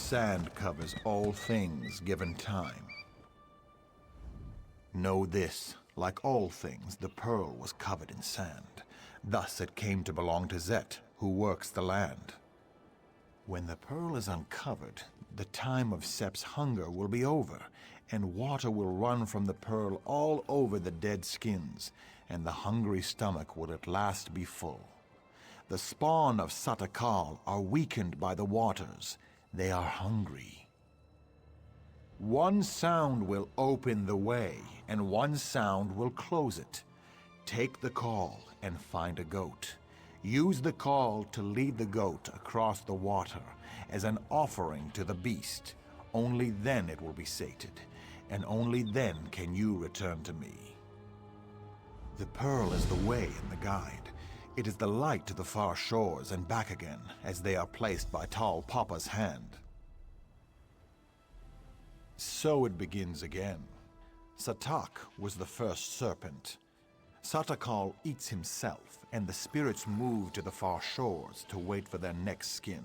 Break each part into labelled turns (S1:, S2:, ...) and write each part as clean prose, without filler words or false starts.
S1: Sand covers all things given time. Know this, like all things, the pearl was covered in sand. Thus it came to belong to Zet, who works the land. When the pearl is uncovered, the time of Sep's hunger will be over, and water will run from the pearl all over the dead skins, and the hungry stomach will at last be full. The spawn of Satakal are weakened by the waters. They are hungry. One sound will open the way, and one sound will close it. Take the call and find a goat. Use the call to lead the goat across the water as an offering to the beast. Only then it will be sated, and only then can you return to me. The pearl is the way and the guide. It is the light to the far shores and back again, as they are placed by Tall Papa's hand. So it begins again. Satak was the first serpent. Satakal eats himself, and the spirits move to the far shores to wait for their next skin.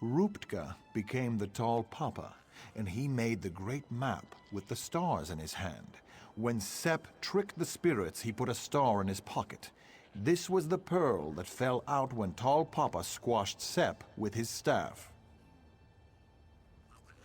S1: Ruptka became the Tall Papa, and he made the great map with the stars in his hand. When Sep tricked the spirits, he put a star in his pocket. This was the pearl that fell out when Tall Papa squashed Sep with his staff.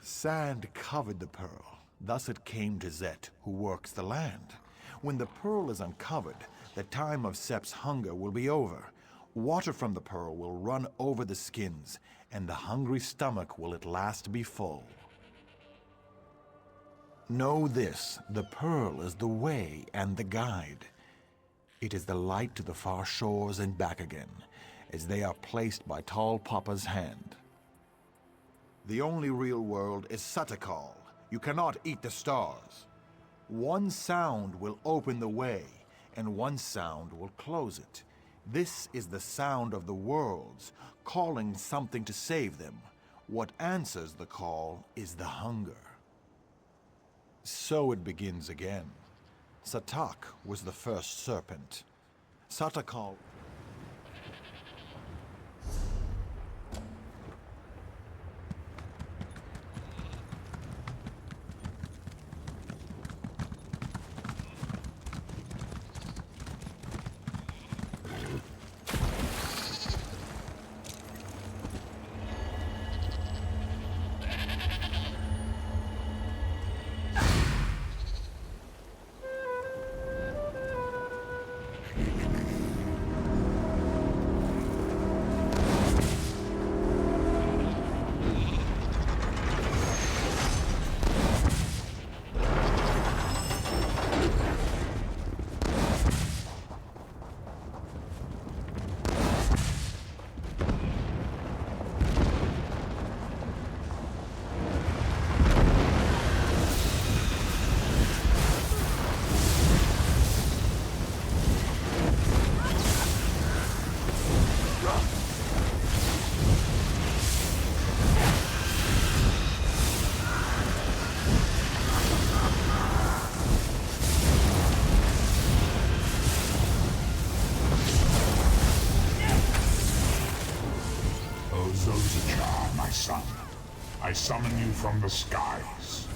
S1: Sand covered the pearl. Thus it came to Zet, who works the land. When the pearl is uncovered, the time of Sep's hunger will be over. Water from the pearl will run over the skins, and the hungry stomach will at last be full. Know this, the pearl is the way and the guide. It is the light to the far shores and back again, as they are placed by Tall Papa's hand. The only real world is Satakal. You cannot eat the stars. One sound will open the way, and one sound will close it. This is the sound of the worlds, calling something to save them. What answers the call is the hunger. So it begins again. Satak was the first serpent. Satakal...
S2: Son, I summon you from the skies.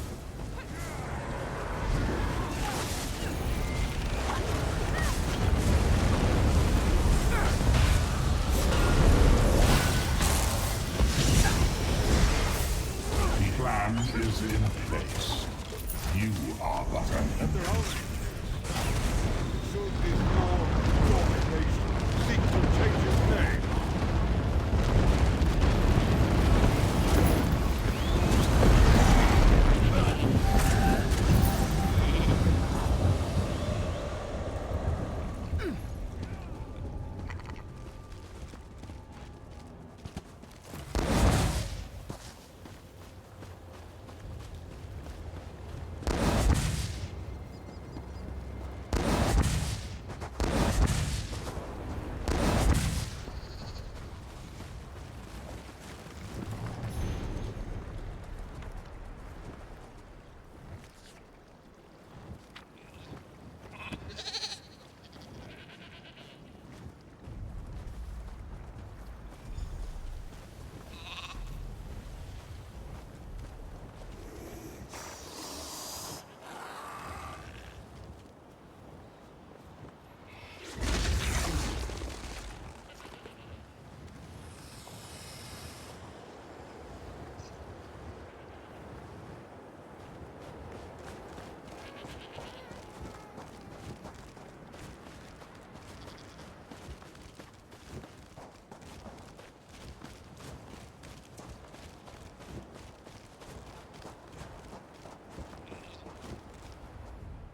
S2: The plan is in place. You are but an input.
S3: Should this war domination seek to change its name?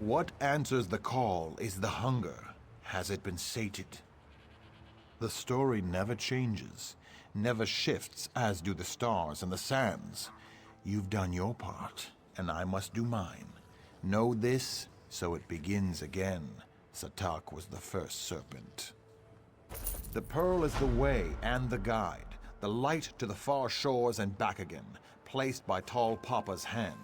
S1: What answers the call is the hunger. Has it been sated? The story never changes, never shifts as do the stars and the sands. You've done your part, and I must do mine. Know this, so it begins again. Satak was the first serpent. The pearl is the way and the guide, the light to the far shores and back again, placed by Tall Papa's hand.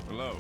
S3: Hello.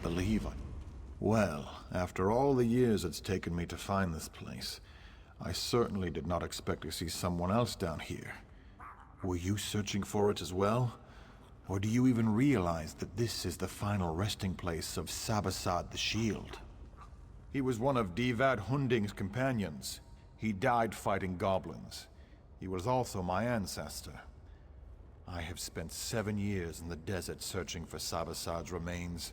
S1: Believe it. Well, after all the years it's taken me to find this place, I certainly did not expect to see someone else down here. Were you searching for it as well? Or do you even realize that this is the final resting place of Sabasad the Shield? He was one of Divad Hunding's companions. He died fighting goblins. He was also my ancestor. I have spent 7 years in the desert searching for Sabasad's remains.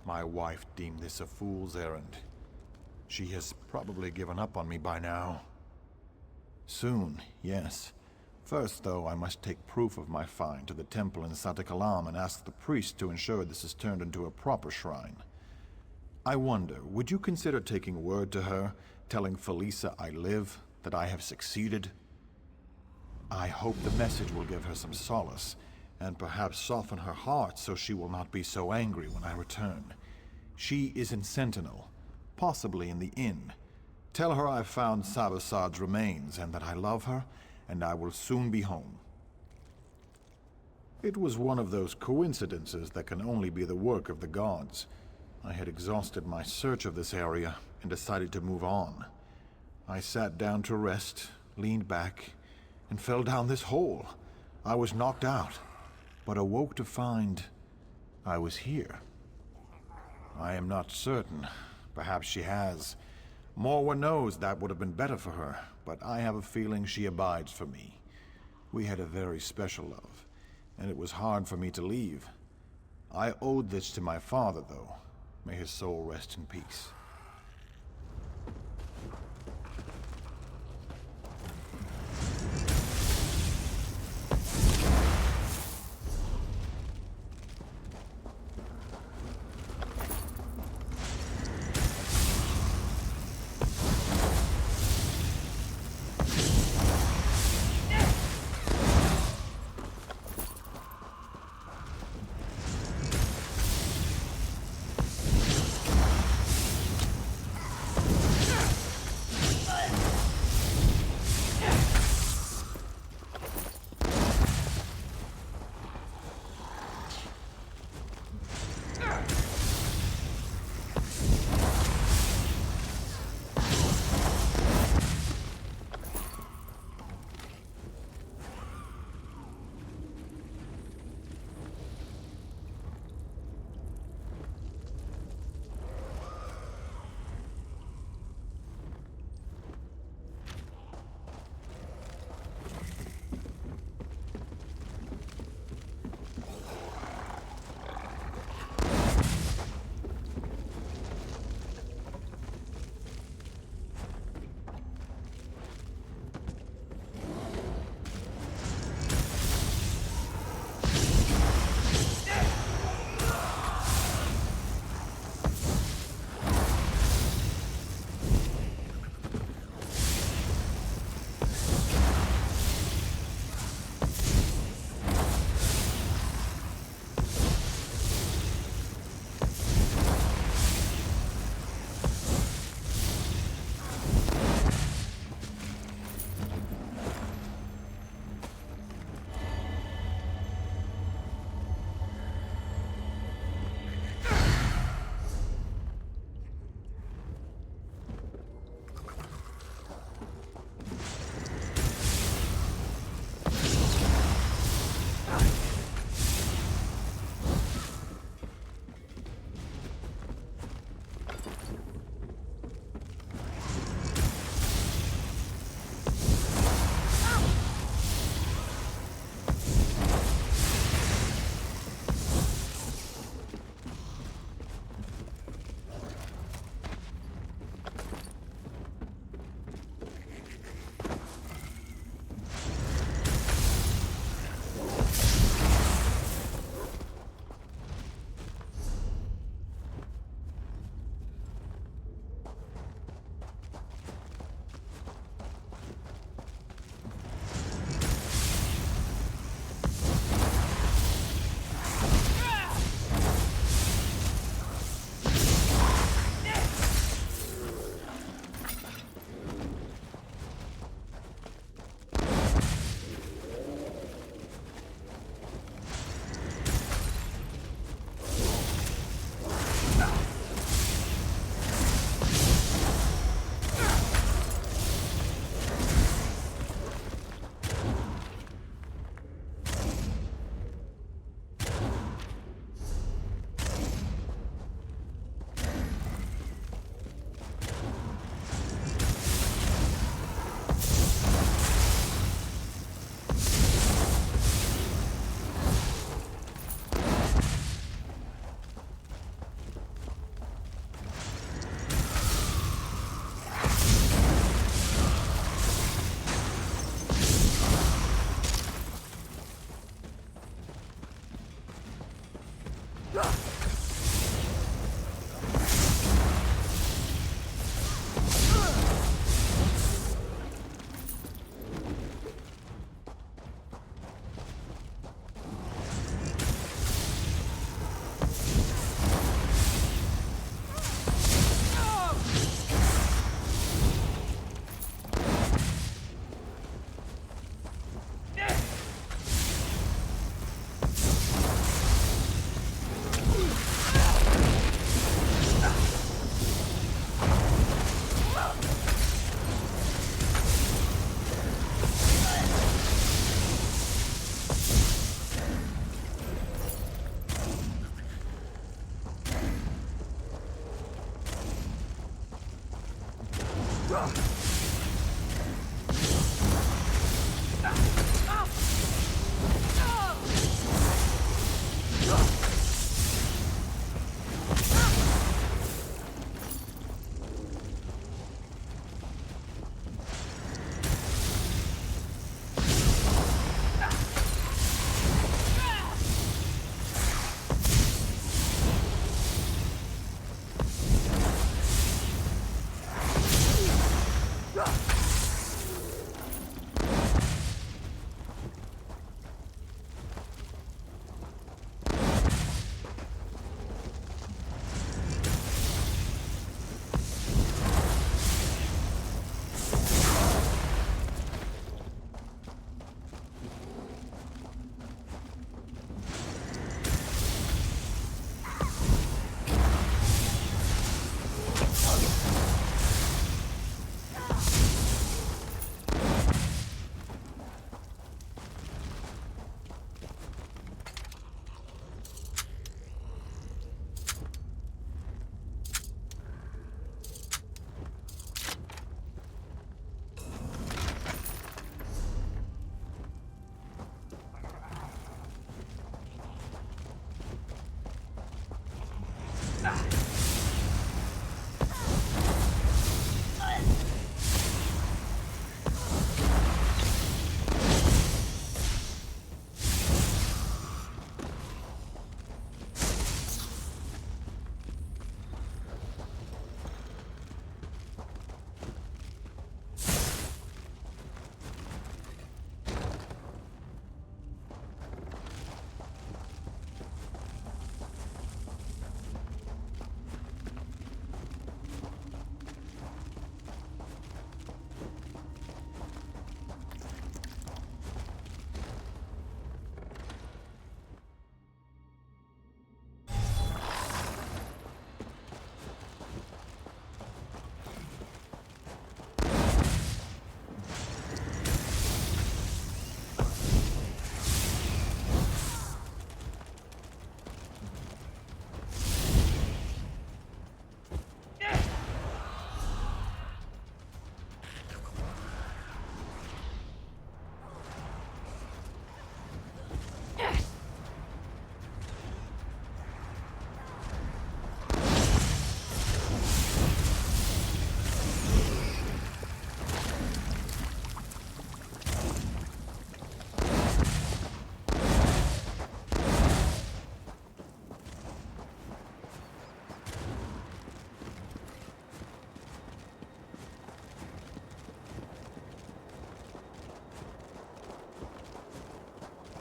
S1: my wife deemed this a fool's errand. She has probably given up on me by now. Soon, yes. First, though, I must take proof of my find to the temple in Satikalam and ask the priest to ensure this is turned into a proper shrine. I wonder, would you consider taking word to her, telling Felisa I live, that I have succeeded? I hope the message will give her some solace, and perhaps soften her heart so she will not be so angry when I return. She is in Sentinel, possibly in the inn. Tell her I've found Sabasad's remains and that I love her, and I will soon be home. It was one of those coincidences that can only be the work of the gods. I had exhausted my search of this area and decided to move on. I sat down to rest, leaned back, and fell down this hole. I was knocked out, but awoke to find I was here. I am not certain. Perhaps she has. Morwa knows that would have been better for her, but I have a feeling she abides for me. We had a very special love, and it was hard for me to leave. I owed this to my father, though. May his soul rest in peace.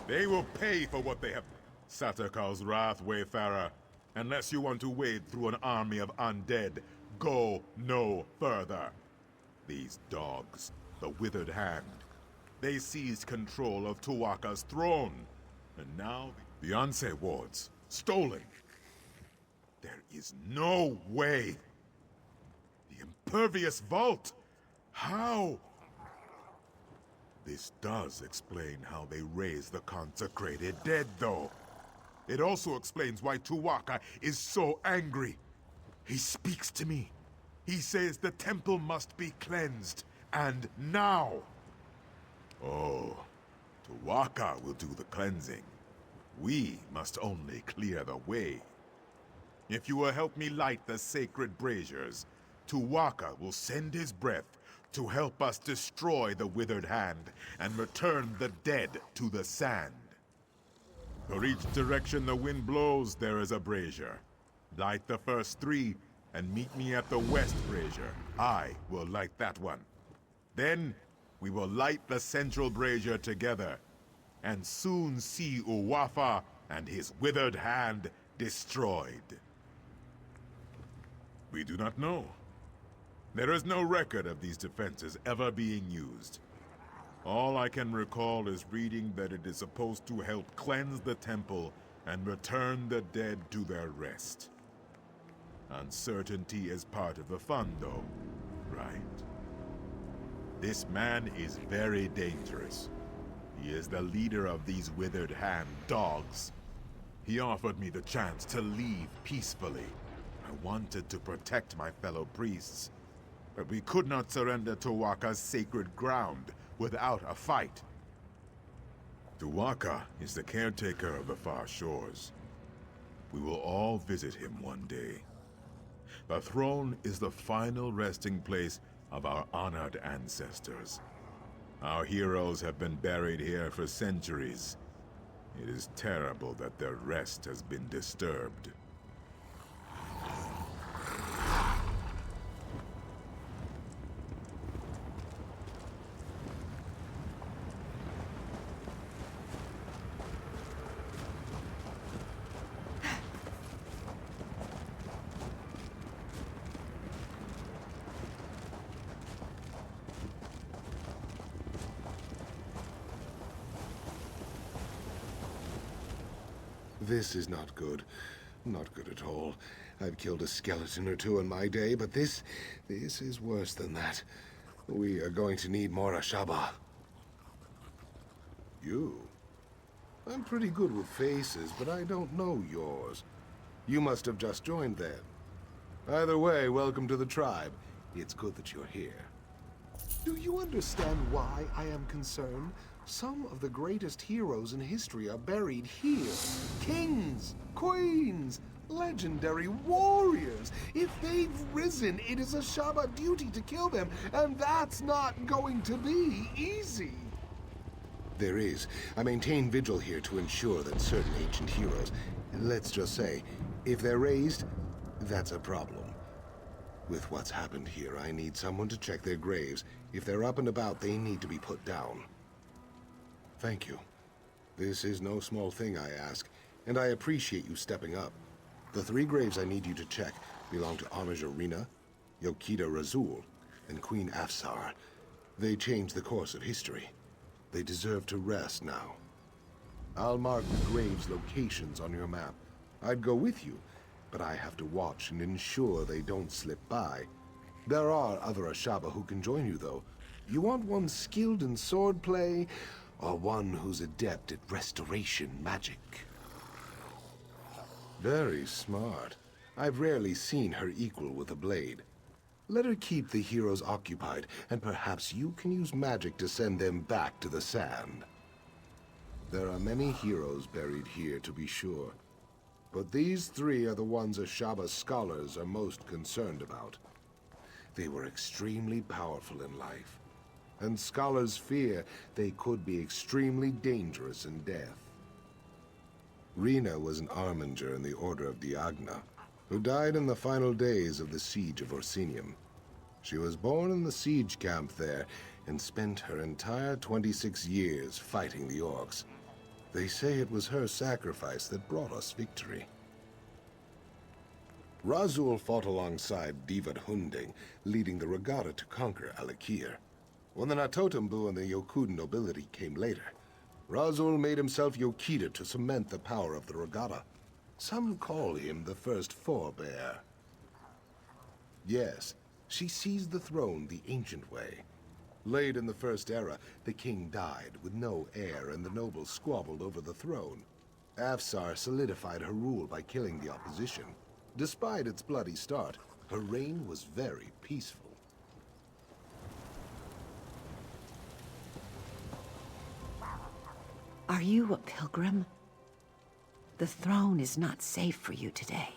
S3: They will pay for what they have. Satakar's wrath, Wayfarer. Unless you want to wade through an army of undead, go no further. These dogs, the Withered Hand, they seized control of Tu'wakka's throne. And now the Anse wards, stolen. There is no way. The Impervious Vault. How? This does explain how they raise the consecrated dead, though. It also explains why Tu'wakka is so angry. He speaks to me. He says the temple must be cleansed, and now. Oh, Tu'wakka will do the cleansing. We must only clear the way. If you will help me light the sacred braziers, Tu'wakka will send his breath to help us destroy the Withered Hand and return the dead to the sand. For each direction the wind blows, there is a brazier. Light the first 3 and meet me at the west brazier. I will light that one. Then we will light the central brazier together and soon see Uwafa and his Withered Hand destroyed. We do not know. There is no record of these defenses ever being used. All I can recall is reading that it is supposed to help cleanse the temple and return the dead to their rest. Uncertainty is part of the fun, though, right? This man is very dangerous. He is the leader of these Withered Hand dogs. He offered me the chance to leave peacefully. I wanted to protect my fellow priests, but we could not surrender Tu'wakka's sacred ground without a fight. Tu'wakka is the caretaker of the far shores. We will all visit him one day. The throne is the final resting place of our honored ancestors. Our heroes have been buried here for centuries. It is terrible that their rest has been disturbed.
S4: This is not good. Not good at all. I've killed a skeleton or 2 in my day, but this is worse than that. We are going to need more Ashaba. You? I'm pretty good with faces, but I don't know yours. You must have just joined then. Either way, welcome to the tribe. It's good that you're here. Do you understand why I am concerned? Some of the greatest heroes in history are buried here. Kings, queens, legendary warriors. If they've risen, it is Ashaba duty to kill them, and that's not going to be easy. There is. I maintain vigil here to ensure that certain ancient heroes, let's just say, if they're raised, that's a problem. With what's happened here, I need someone to check their graves. If they're up and about, they need to be put down. Thank you. This is no small thing, I ask, and I appreciate you stepping up. The 3 graves I need you to check belong to Homage Arena, Yokita Razul, and Queen Afsar. They changed the course of history. They deserve to rest now. I'll mark the graves' locations on your map. I'd go with you, but I have to watch and ensure they don't slip by. There are other Ashaba who can join you, though. You want one skilled in swordplay, or one who's adept at restoration magic? Very smart. I've rarely seen her equal with a blade. Let her keep the heroes occupied, and perhaps you can use magic to send them back to the sand. There are many heroes buried here, to be sure. But these 3 are the ones Ashaba scholars are most concerned about. They were extremely powerful in life, and scholars fear they could be extremely dangerous in death. Rena was an armiger in the Order of Diagna, who died in the final days of the siege of Orsinium. She was born in the siege camp there and spent her entire 26 years fighting the orcs. They say it was her sacrifice that brought us victory. Razul fought alongside Divad Hunding, leading the regatta to conquer Alakir. When the Natotambu and the Yokud nobility came later, Razul made himself Yokida to cement the power of the regatta. Some call him the first forebear. Yes, she seized the throne the ancient way. Late in the First Era, the king died with no heir and the nobles squabbled over the throne. Afsar solidified her rule by killing the opposition. Despite its bloody start, her reign was very peaceful.
S5: Are you a pilgrim? The throne is not safe for you today.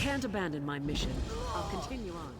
S6: I can't abandon my mission. I'll continue on.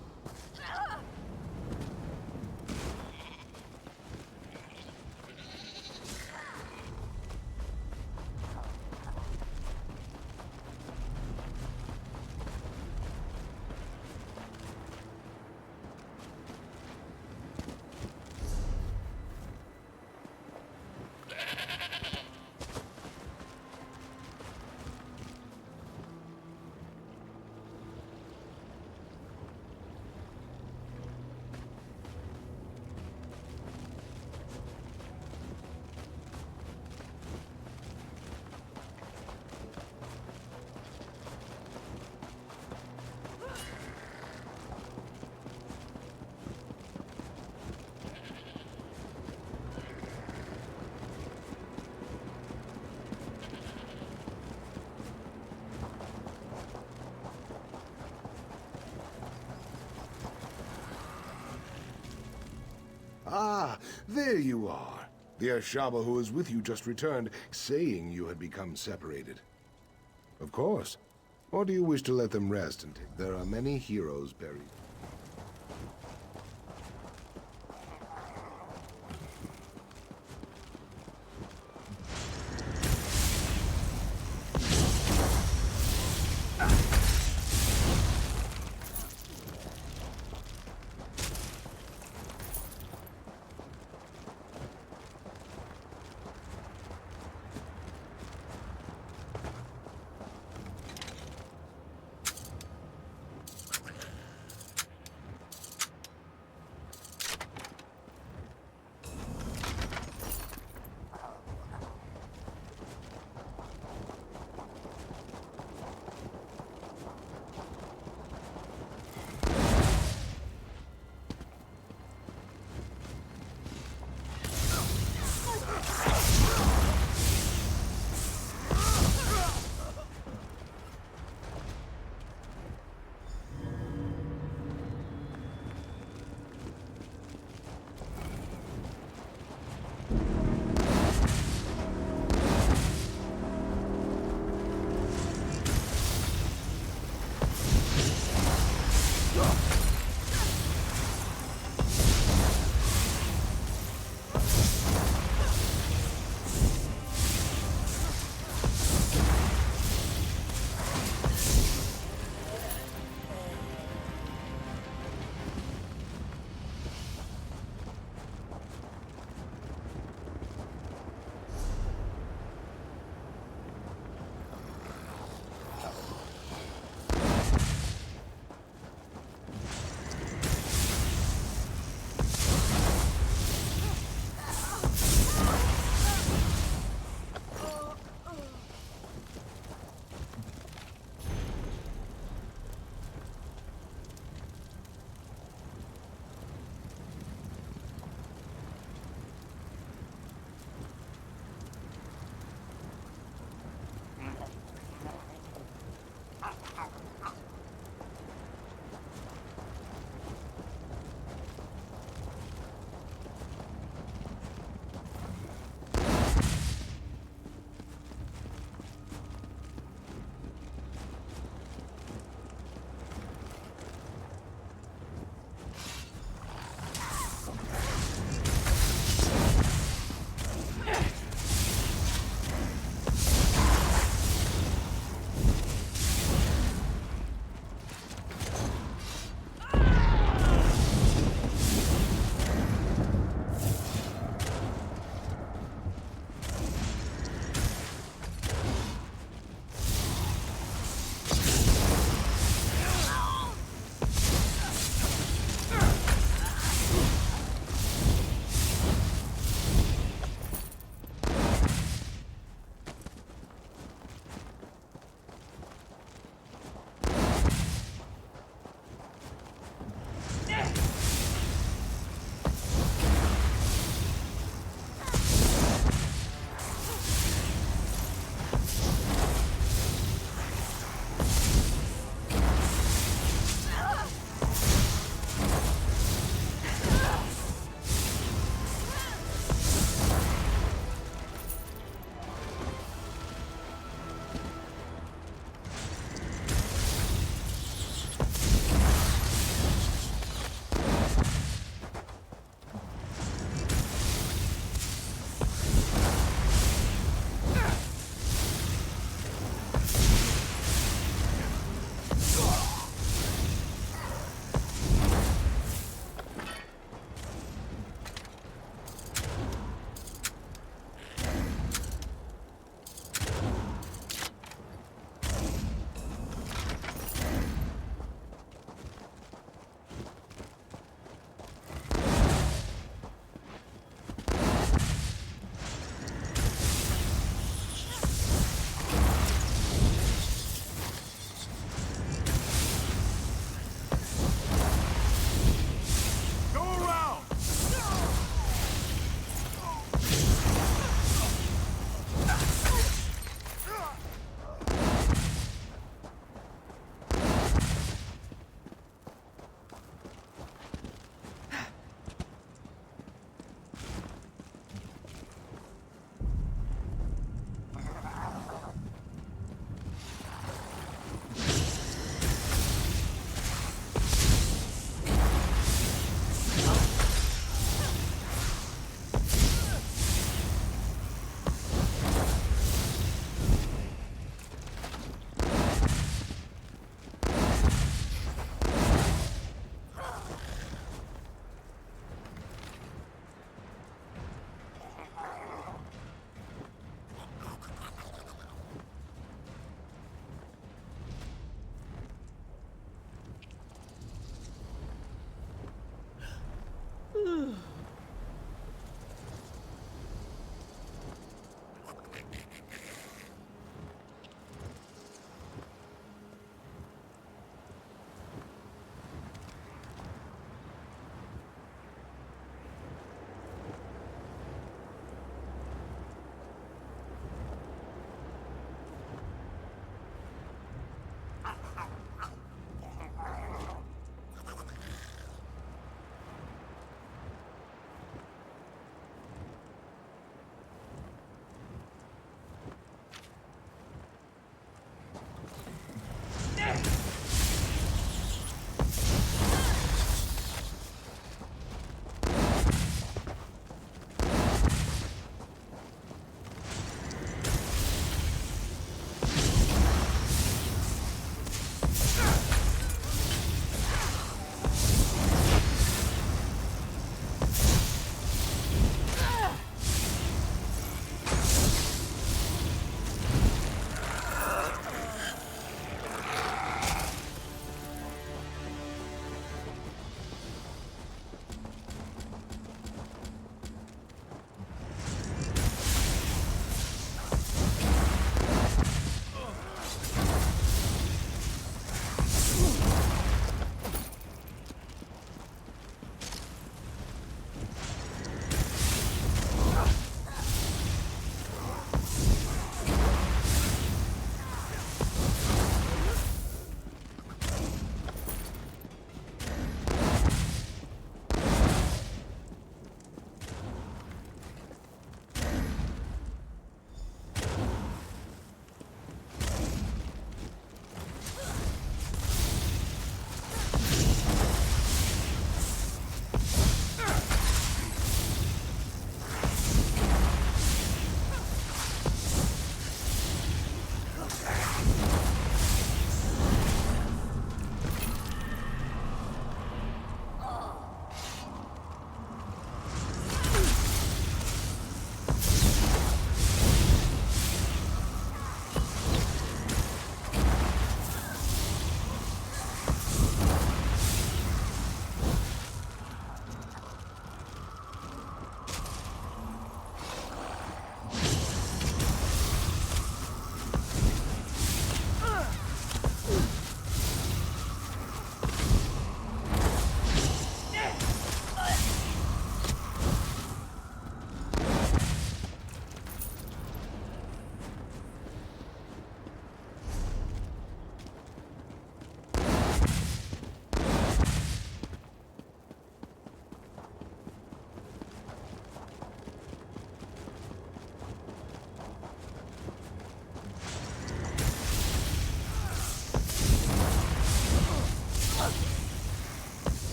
S4: Ah, there you are. The Ashaba who was with you just returned, saying you had become separated. Of course. Or do you wish to let them rest and take? There are many heroes buried.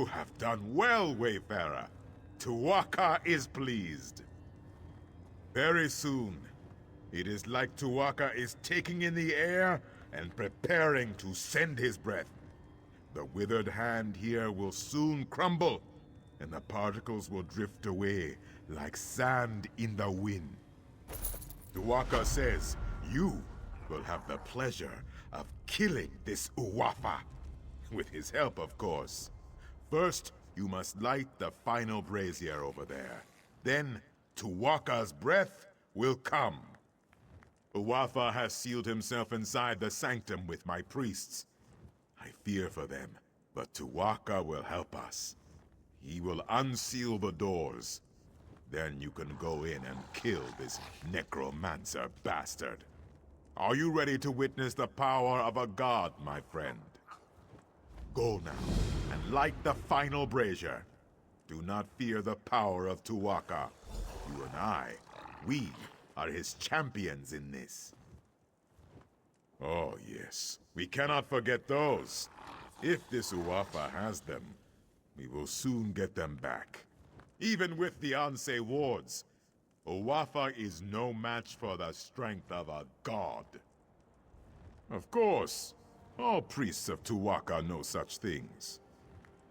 S3: You have done well, Wayfarer. Tu'wakka is pleased. Very soon, it is like Tu'wakka is taking in the air and preparing to send his breath. The withered hand here will soon crumble, and the particles will drift away like sand in the wind. Tu'wakka says you will have the pleasure of killing this Uwafa. With his help, of course. First, you must light the final brazier over there. Then, Tu'wakka's breath will come. Uwafa has sealed himself inside the sanctum with my priests. I fear for them, but Tu'wakka will help us. He will unseal the doors. Then you can go in and kill this necromancer bastard. Are you ready to witness the power of a god, my friend? Go now, and light the final brazier. Do not fear the power of Tu'wakka. You and we are his champions in this. Oh yes, we cannot forget those. If this Uwafa has them, we will soon get them back. Even with the Anse wards, Uwafa is no match for the strength of a god. Of course, all priests of Tu'wakka know such things.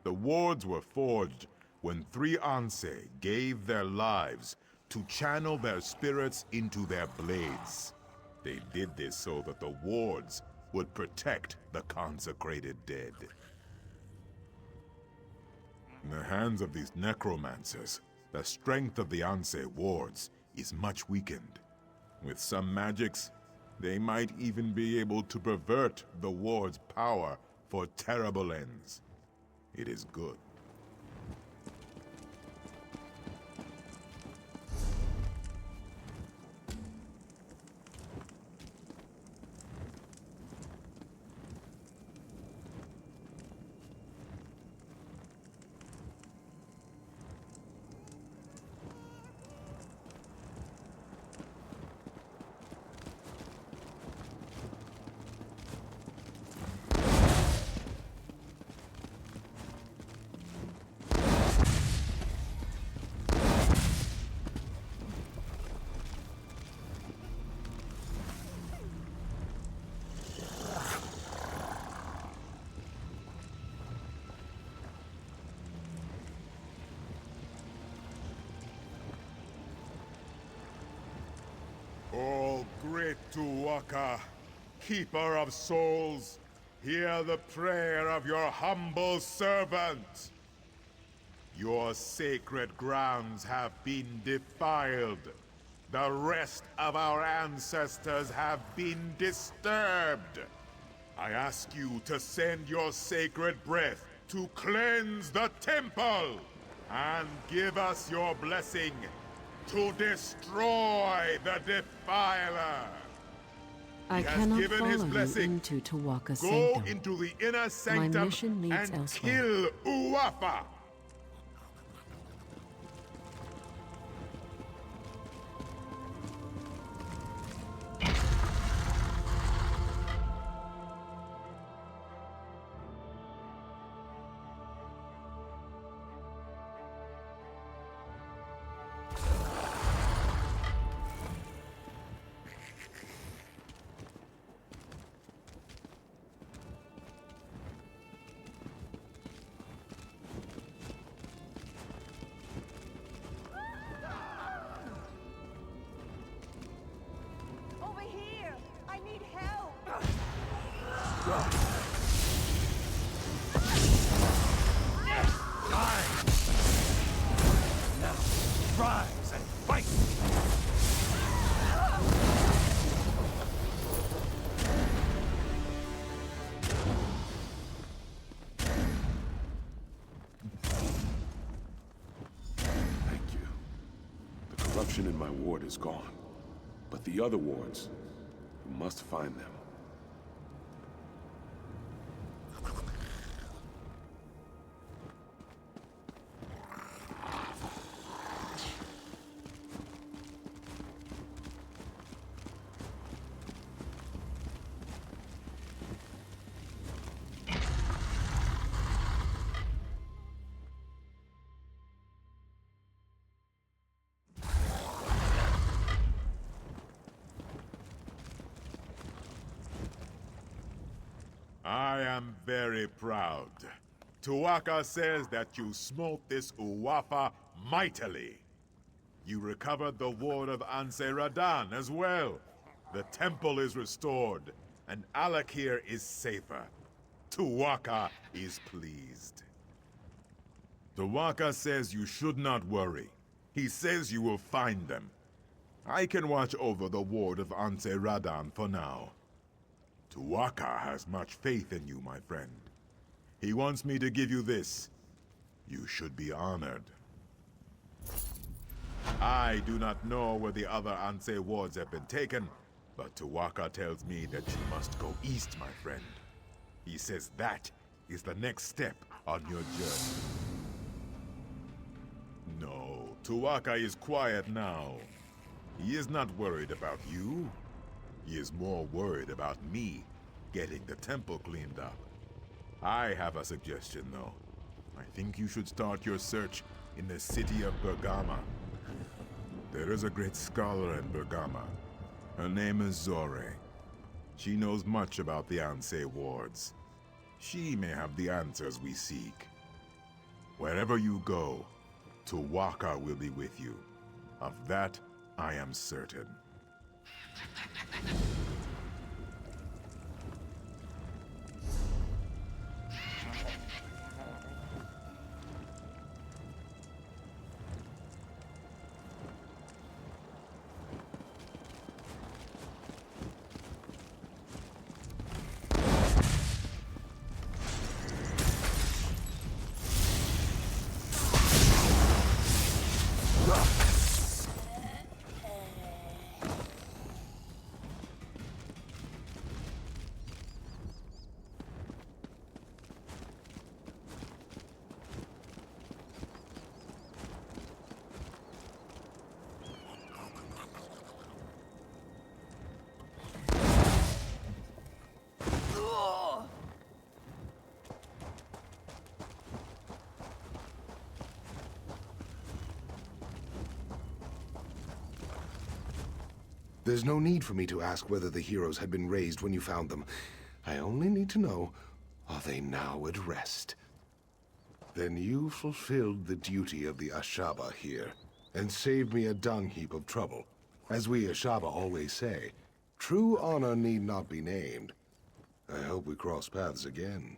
S3: The wards were forged when 3 Anse gave their lives to channel their spirits into their blades. They did this so that the wards would protect the consecrated dead. In the hands of these necromancers, the strength of the Anse wards is much weakened. With some magics, they might even be able to pervert the ward's power for terrible ends. It is good. Oh, great Tu'wakka, keeper of souls, hear the prayer of your humble servant. Your sacred grounds have been defiled. The rest of our ancestors have been disturbed. I ask you to send your sacred breath to cleanse the temple and give us your blessing to destroy the defiler.
S6: I
S3: He has
S6: cannot
S3: given
S6: follow
S3: his
S6: you
S3: blessing.
S6: into Tu'wakka's
S3: Go
S6: sanctum.
S3: into the inner sanctum
S6: mission leads
S3: and
S6: elsewhere.
S3: kill Uwafa.
S7: Over here! I need help!
S1: Now, rise and fight!
S8: Thank you. The corruption in my ward is gone. But the other wards, you must find them.
S3: I am very proud. Tu'wakki says that you smote this Uwafa mightily. You recovered the ward of Anse Radan as well. The temple is restored, and Alakir is safer. Tu'wakki is pleased. Tu'wakki says you should not worry. He says you will find them. I can watch over the ward of Anse Radan for now. Tu'wakki has much faith in you, my friend. He wants me to give you this. You should be honored. I do not know where the other Anse wards have been taken, but Tu'wakki tells me that you must go east, my friend. He says that is the next step on your journey. No, Tu'wakki is quiet now. He is not worried about you. He is more worried about me getting the temple cleaned up. I have a suggestion, though. I think you should start your search in the city of Bergama. There is a great scholar in Bergama. Her name is Zore. She knows much about the Anse wards. She may have the answers we seek. Wherever you go, Tu'wakki will be with you. Of that, I am certain.
S4: There's no need for me to ask whether the heroes had been raised when you found them. I only need to know, are they now at rest? Then you fulfilled the duty of the Ashaba here, and saved me a dung heap of trouble. As we Ashaba always say, true honor need not be named. I hope we cross paths again.